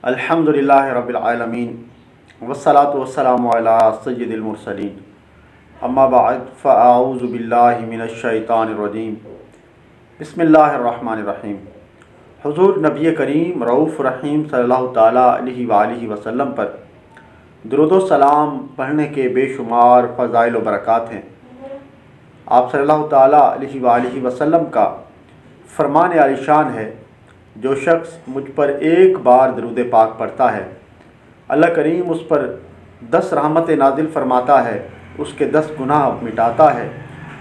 الحمدللہ رب العالمین والصلاة والسلام علی سید المرسلین اما بعد فاعوذ باللہ من الشیطان الرجیم بسم اللہ الرحمن الرحیم۔ حضور نبی کریم رؤوف رحیم صلی اللہ تعالیٰ علیہ وآلہ وسلم پر درود و سلام پڑھنے کے بے شمار فضائل و برکات ہیں۔ آپ صلی اللہ تعالیٰ علیہ وآلہ وسلم کا فرمان عالی شان ہے، جو شخص مجھ پر ایک بار درود پاک پڑھتا ہے اللہ کریم اس پر 10 رحمت نازل فرماتا ہے، اس کے 10 گناہ مٹاتا ہے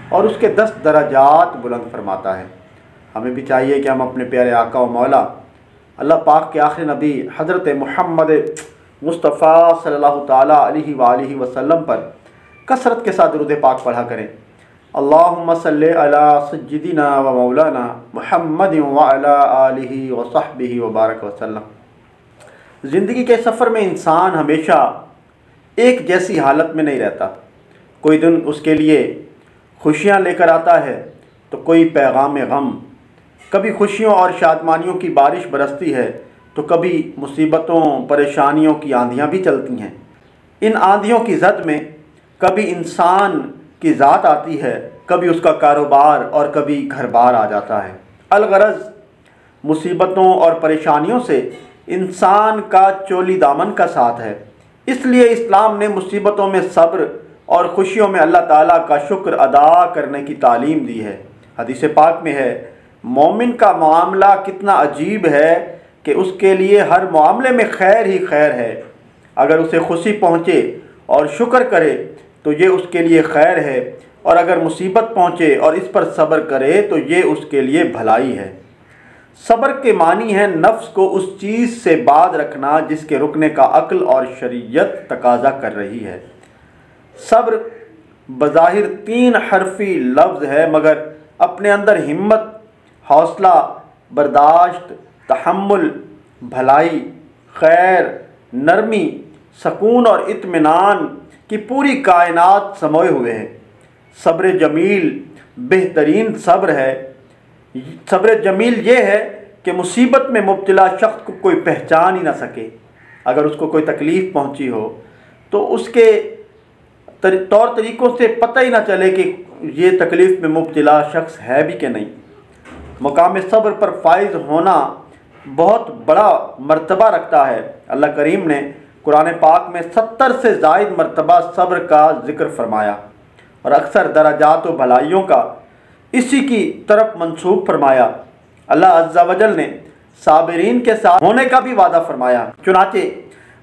اور اس کے 10 درجات بلند فرماتا ہے۔ ہمیں بھی چاہیے کہ ہم اپنے پیارے آقا و مولا اللہ پاک کے آخری نبی حضرت محمد مصطفیٰ صلی اللہ تعالیٰ علیہ وآلہ وسلم پر کثرت کے ساتھ درود پاک پڑھا کریں۔ اللہم صلی علی سیدنا و مولانا محمد وعلی آلہ وصحبہ وبارک وسلم۔ زندگی کے سفر میں انسان ہمیشہ ایک جیسی حالت میں نہیں رہتا۔ کوئی دن اس کے لیے خوشیاں لے کر آتا ہے تو کوئی پیغام غم، کبھی خوشیوں اور شادمانیوں کی بارش برستی ہے تو کبھی مصیبتوں پریشانیوں کی آندھیاں بھی چلتی ہیں۔ ان آندھیوں کی زد میں کبھی انسان کی ذات آتی ہے، کبھی اس کا کاروبار اور کبھی گھر بار آ جاتا ہے۔ الغرض مصیبتوں اور پریشانیوں سے انسان کا چولی دامن کا ساتھ ہے۔ اس لیے اسلام نے مصیبتوں میں صبر اور خوشیوں میں اللہ تعالیٰ کا شکر ادا کرنے کی تعلیم دی ہے۔ حدیث پاک میں ہے، مومن کا معاملہ کتنا عجیب ہے کہ اس کے لیے ہر معاملے میں خیر ہی خیر ہے۔ اگر اسے خوشی پہنچے اور شکر کرے تو یہ اس کے لیے خیر ہے، اور اگر مصیبت پہنچے اور اس پر صبر کرے تو یہ اس کے لیے بھلائی ہے۔ صبر کے معنی ہے نفس کو اس چیز سے باز رکھنا جس کے رکنے کا عقل اور شریعت تقاضا کر رہی ہے۔ صبر بظاہر 3 حرفی لفظ ہے، مگر اپنے اندر ہمت، حوصلہ، برداشت، تحمل، بھلائی، خیر، نرمی، سکون اور اطمینان کی پوری کائنات سموئے ہوئے ہیں۔ صبر جمیل بہترین صبر ہے۔ صبر جمیل یہ ہے کہ مصیبت میں مبتلا شخص کو کوئی پہچان ہی نہ سکے۔ اگر اس کو کوئی تکلیف پہنچی ہو تو اس کے طور طریقوں سے پتہ ہی نہ چلے کہ یہ تکلیف میں مبتلا شخص ہے بھی کہ نہیں۔ مقام صبر پر فائز ہونا بہت بڑا مرتبہ رکھتا ہے۔ اللہ کریم نے قرآن پاک میں 70 سے زائد مرتبہ صبر کا ذکر فرمایا اور اکثر درجات و بھلائیوں کا اسی کی طرف منسوب فرمایا۔ اللہ عز و جل نے صابرین کے ساتھ ہونے کا بھی وعدہ فرمایا۔ چنانچہ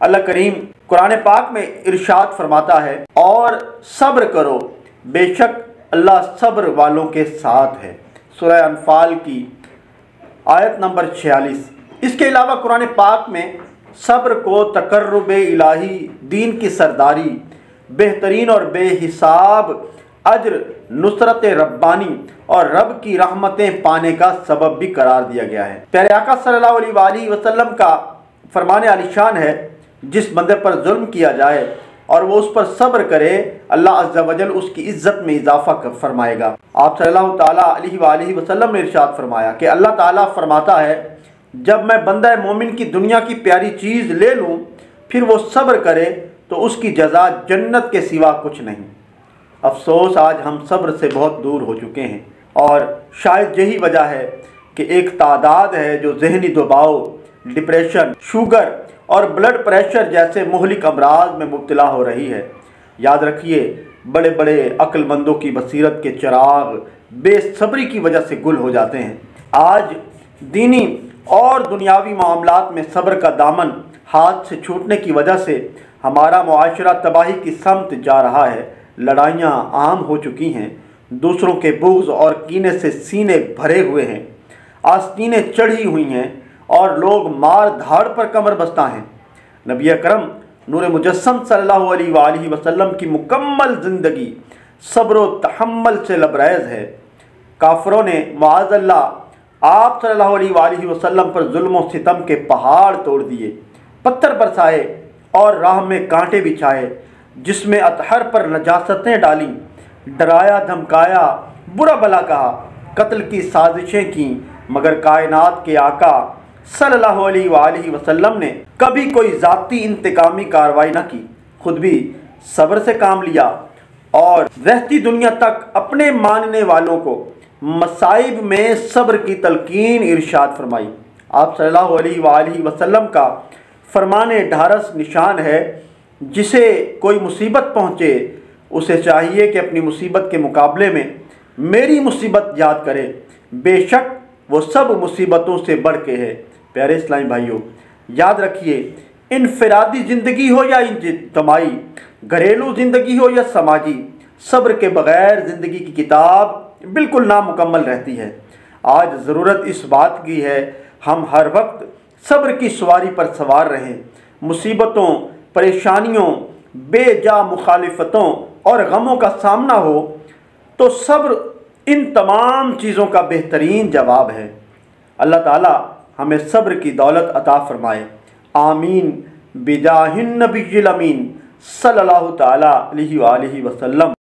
اللہ کریم قرآن پاک میں ارشاد فرماتا ہے، اور صبر کرو، بے شک اللہ صبر والوں کے ساتھ ہے۔ سورہ انفال کی آیت نمبر 46۔ اس کے علاوہ قرآن پاک میں صبر کو تقرب الہی، دین کی سرداری، بہترین اور بے حساب اجر، نصرت ربانی اور رب کی رحمتیں پانے کا سبب بھی قرار دیا گیا ہے۔ پیارے آقا صلی اللہ علیہ وآلہ وسلم کا فرمان عالی شان ہے، جس بندے پر ظلم کیا جائے اور وہ اس پر صبر کرے، اللہ عز و جل اس کی عزت میں اضافہ فرمائے گا۔ آپ صلی اللہ تعالیٰ علیہ وآلہ وسلم نے ارشاد فرمایا کہ اللہ تعالیٰ فرماتا ہے، جب میں بندہ مومن کی دنیا کی پیاری چیز لے لوں پھر وہ صبر کرے تو اس کی جزا جنت کے سوا کچھ نہیں۔ افسوس آج ہم صبر سے بہت دور ہو چکے ہیں، اور شاید یہی وجہ ہے کہ ایک تعداد ہے جو ذہنی دباؤ، ڈپریشن، شوگر اور بلڈ پریشر جیسے مہلک امراض میں مبتلا ہو رہی ہے۔ یاد رکھیے، بڑے بڑے عقل مندوں کی بصیرت کے چراغ بے صبری کی وجہ سے گل ہو جاتے ہیں۔ آج دینی اور دنیاوی معاملات میں صبر کا دامن ہاتھ سے چھوٹنے کی وجہ سے ہمارا معاشرہ تباہی کی سمت جا رہا ہے۔ لڑائیاں عام ہو چکی ہیں، دوسروں کے بغض اور کینے سے سینے بھرے ہوئے ہیں، آستینیں چڑھی ہوئی ہیں اور لوگ مار دھاڑ پر کمر بستہ ہیں۔ نبی اکرم نور مجسم صلی اللہ علیہ وآلہ وسلم کی مکمل زندگی صبر و تحمل سے لبریز ہے۔ کافروں نے معاذ اللہ آپ صلی اللہ علیہ وآلہ وسلم پر ظلم و ستم کے پہاڑ توڑ دیے، پتھر برسائے اور راہ میں کانٹے بچھائے، جس میں اطہر پر نجاستیں ڈالیں، ڈرایا دھمکایا، برا بھلا کہا، قتل کی سازشیں کیں، مگر کائنات کے آقا صلی اللہ علیہ وآلہ وسلم نے کبھی کوئی ذاتی انتقامی کارروائی نہ کی، خود بھی صبر سے کام لیا اور رہتی دنیا تک اپنے ماننے والوں کو مصائب میں صبر کی تلقین ارشاد فرمائی۔ آپ صلی اللہ علیہ وآلہ وسلم کا فرمان ڈھارس نشان ہے، جسے کوئی مصیبت پہنچے اسے چاہیے کہ اپنی مصیبت کے مقابلے میں میری مصیبت یاد کرے، بے شک وہ سب مصیبتوں سے بڑھ کے ہے۔ پیارے اسلامی بھائیوں، یاد رکھیے، انفرادی زندگی ہو یا اجتماعی، گھریلو زندگی ہو یا سماجی، صبر کے بغیر زندگی کی کتاب بالکل نامکمل رہتی ہے۔ آج ضرورت اس بات کی ہے ہم ہر وقت صبر کی سواری پر سوار رہیں۔ مصیبتوں، پریشانیوں، بے جا مخالفتوں اور غموں کا سامنا ہو تو صبر ان تمام چیزوں کا بہترین جواب ہے۔ اللہ تعالی ہمیں صبر کی دولت عطا فرمائے، آمین بجاہ النبی الامین صلی اللہ تعالی علیہ وآلہ وسلم۔